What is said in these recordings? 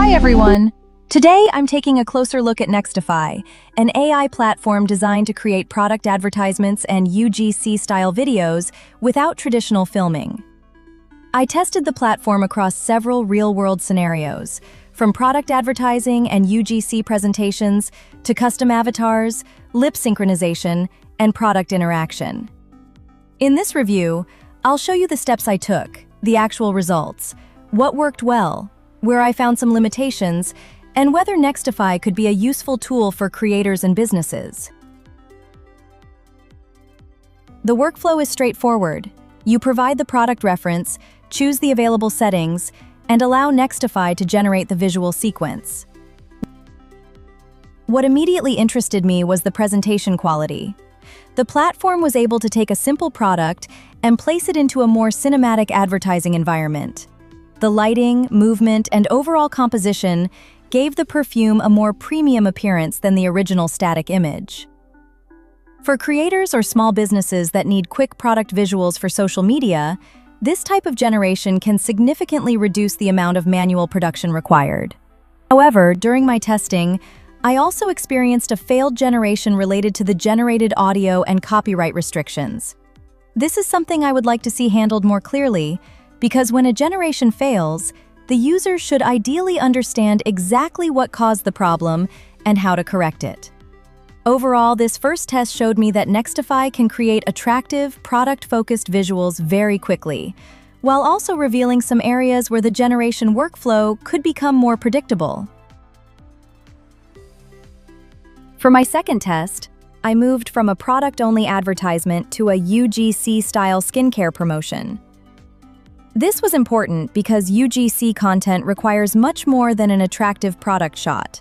Hi everyone! Today I'm taking a closer look at Nextify, an AI platform designed to create product advertisements and UGC-style videos without traditional filming. I tested the platform across several real-world scenarios, from product advertising and UGC presentations to custom avatars, lip synchronization, and product interaction. In this review, I'll show you the steps I took, the actual results, what worked well, where I found some limitations, and whether Nextify could be a useful tool for creators and businesses. The workflow is straightforward. You provide the product reference, choose the available settings, and allow Nextify to generate the visual sequence. What immediately interested me was the presentation quality. The platform was able to take a simple product and place it into a more cinematic advertising environment. The lighting, movement, and overall composition gave the perfume a more premium appearance than the original static image. For creators or small businesses that need quick product visuals for social media, this type of generation can significantly reduce the amount of manual production required. However, during my testing, I also experienced a failed generation related to the generated audio and copyright restrictions. This is something I would like to see handled more clearly, because when a generation fails, the user should ideally understand exactly what caused the problem and how to correct it. Overall, this first test showed me that Nextify can create attractive, product-focused visuals very quickly, while also revealing some areas where the generation workflow could become more predictable. For my second test, I moved from a product-only advertisement to a UGC-style skincare promotion. This was important because UGC content requires much more than an attractive product shot.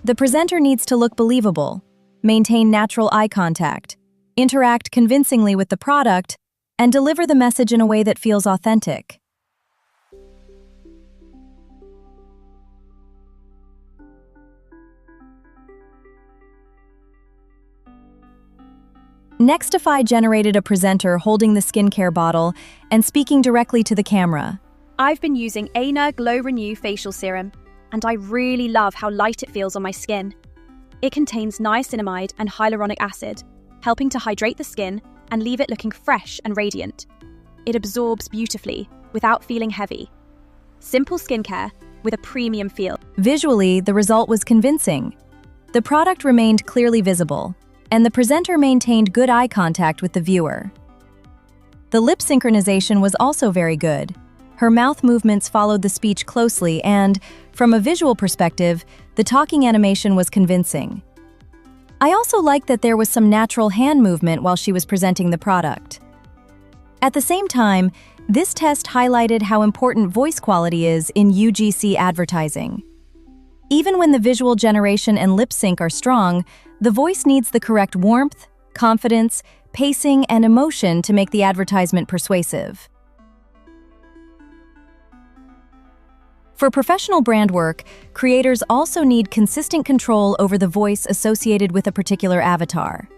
The presenter needs to look believable, maintain natural eye contact, interact convincingly with the product, and deliver the message in a way that feels authentic. Nextify generated a presenter holding the skincare bottle and speaking directly to the camera. I've been using AiNur Glow Renew Facial Serum, and I really love how light it feels on my skin. It contains niacinamide and hyaluronic acid, helping to hydrate the skin and leave it looking fresh and radiant. It absorbs beautifully without feeling heavy. Simple skincare with a premium feel. Visually, the result was convincing. The product remained clearly visible, and the presenter maintained good eye contact with the viewer. The lip synchronization was also very good. Her mouth movements followed the speech closely and, from a visual perspective, the talking animation was convincing. I also liked that there was some natural hand movement while she was presenting the product. At the same time, this test highlighted how important voice quality is in UGC advertising. Even when the visual generation and lip sync are strong, the voice needs the correct warmth, confidence, pacing, and emotion to make the advertisement persuasive. For professional brand work, creators also need consistent control over the voice associated with a particular avatar.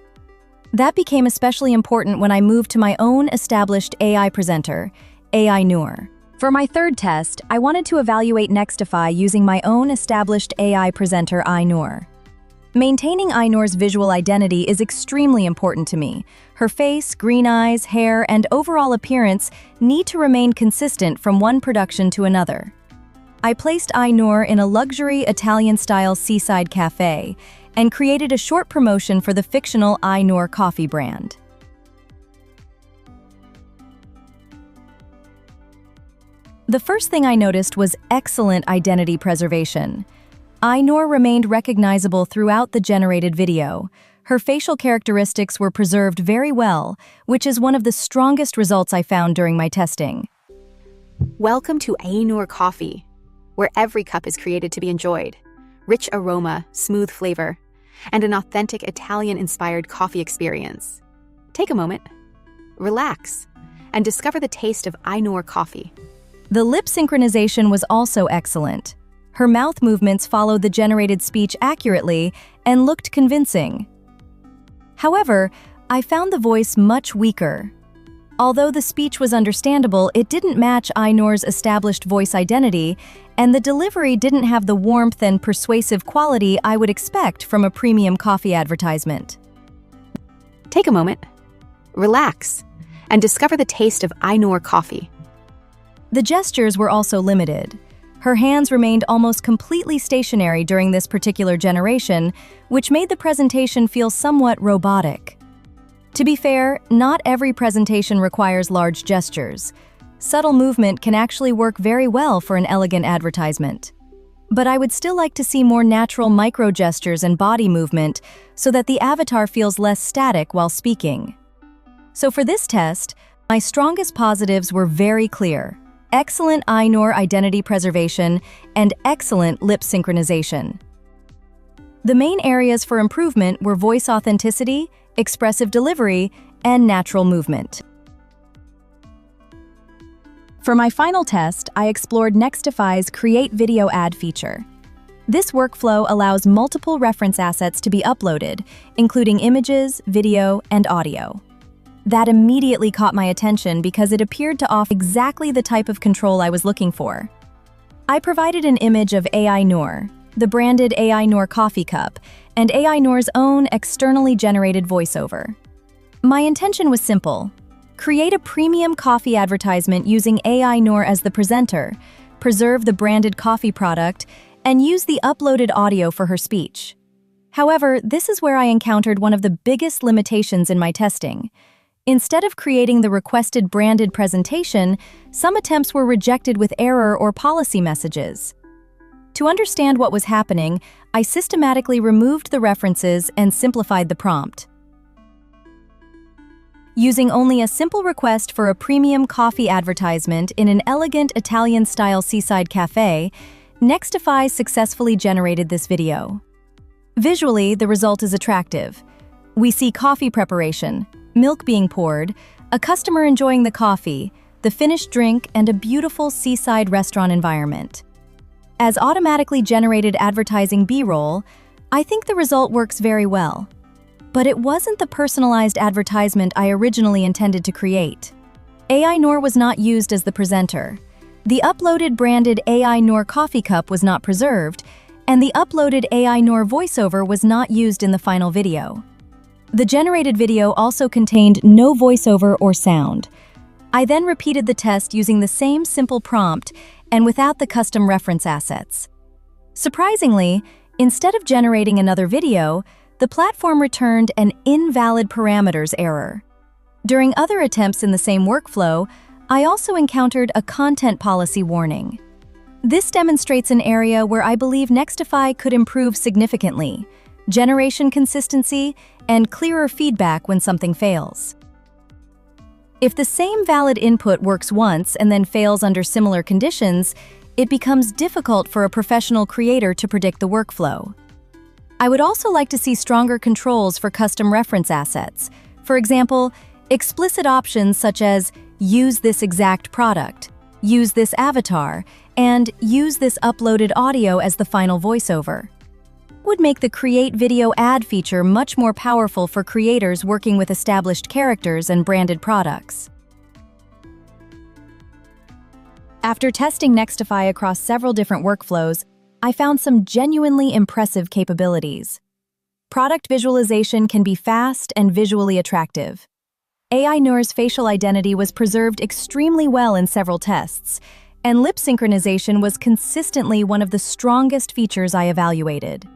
That became especially important when I moved to my own established AI presenter, AiNur. For my third test, I wanted to evaluate Nextify using my own established AI presenter, AiNur. Maintaining AiNur's visual identity is extremely important to me. Her face, green eyes, hair, and overall appearance need to remain consistent from one production to another. I placed AiNur in a luxury Italian-style seaside cafe and created a short promotion for the fictional AiNur coffee brand. The first thing I noticed was excellent identity preservation. AiNur remained recognizable throughout the generated video. Her facial characteristics were preserved very well, which is one of the strongest results I found during my testing. Welcome to AiNur Coffee, where every cup is created to be enjoyed. Rich aroma, smooth flavor, and an authentic Italian-inspired coffee experience. Take a moment, relax, and discover the taste of AiNur coffee. The lip synchronization was also excellent. Her mouth movements followed the generated speech accurately and looked convincing. However, I found the voice much weaker. Although the speech was understandable, it didn't match AiNur's established voice identity, and the delivery didn't have the warmth and persuasive quality I would expect from a premium coffee advertisement. Take a moment, relax, and discover the taste of AiNur coffee. The gestures were also limited. Her hands remained almost completely stationary during this particular generation, which made the presentation feel somewhat robotic. To be fair, not every presentation requires large gestures. Subtle movement can actually work very well for an elegant advertisement. But I would still like to see more natural micro-gestures and body movement so that the avatar feels less static while speaking. So for this test, my strongest positives were very clear: excellent AiNur identity preservation and excellent lip synchronization. The main areas for improvement were voice authenticity, expressive delivery, and natural movement. For my final test, I explored Nextify's Create Video Ad feature. This workflow allows multiple reference assets to be uploaded, including images, video, and audio. That immediately caught my attention because it appeared to offer exactly the type of control I was looking for. I provided an image of AiNur, the branded AiNur coffee cup, and AiNur's own externally generated voiceover. My intention was simple: create a premium coffee advertisement using AiNur as the presenter, preserve the branded coffee product, and use the uploaded audio for her speech. However, this is where I encountered one of the biggest limitations in my testing. Instead of creating the requested branded presentation, some attempts were rejected with error or policy messages. To understand what was happening, I systematically removed the references and simplified the prompt. Using only a simple request for a premium coffee advertisement in an elegant Italian-style seaside cafe, Nextify successfully generated this video. Visually, the result is attractive. We see coffee preparation, milk being poured, a customer enjoying the coffee, the finished drink, and a beautiful seaside restaurant environment. As automatically generated advertising B-roll, I think the result works very well. But it wasn't the personalized advertisement I originally intended to create. AiNur was not used as the presenter. The uploaded branded AiNur coffee cup was not preserved, and the uploaded AiNur voiceover was not used in the final video. The generated video also contained no voiceover or sound. I then repeated the test using the same simple prompt and without the custom reference assets. Surprisingly, instead of generating another video, the platform returned an invalid parameters error. During other attempts in the same workflow, I also encountered a content policy warning. This demonstrates an area where I believe Nextify could improve significantly: generation consistency and clearer feedback when something fails. If the same valid input works once and then fails under similar conditions, it becomes difficult for a professional creator to predict the workflow. I would also like to see stronger controls for custom reference assets. For example, explicit options such as use this exact product, use this avatar, and use this uploaded audio as the final voiceover would make the Create Video Ad feature much more powerful for creators working with established characters and branded products. After testing Nextify across several different workflows, I found some genuinely impressive capabilities. Product visualization can be fast and visually attractive. AiNur's facial identity was preserved extremely well in several tests, and lip synchronization was consistently one of the strongest features I evaluated.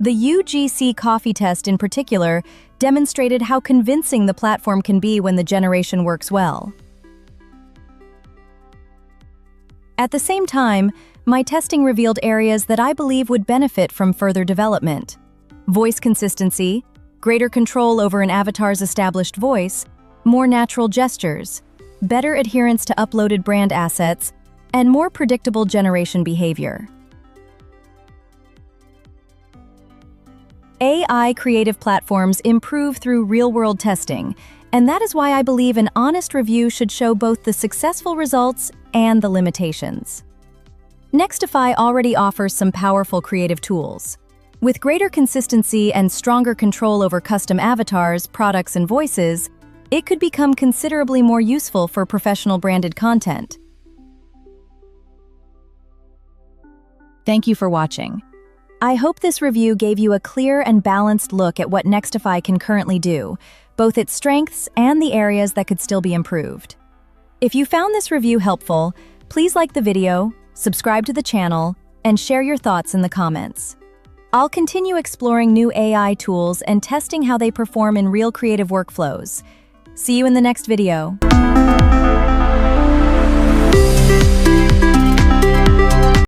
The UGC coffee test in particular demonstrated how convincing the platform can be when the generation works well. At the same time, my testing revealed areas that I believe would benefit from further development: voice consistency, greater control over an avatar's established voice, more natural gestures, better adherence to uploaded brand assets, and more predictable generation behavior. AI creative platforms improve through real-world testing, and that is why I believe an honest review should show both the successful results and the limitations. Nextify already offers some powerful creative tools. With greater consistency and stronger control over custom avatars, products, and voices, it could become considerably more useful for professional branded content. Thank you for watching. I hope this review gave you a clear and balanced look at what Nextify can currently do, both its strengths and the areas that could still be improved. If you found this review helpful, please like the video, subscribe to the channel, and share your thoughts in the comments. I'll continue exploring new AI tools and testing how they perform in real creative workflows. See you in the next video.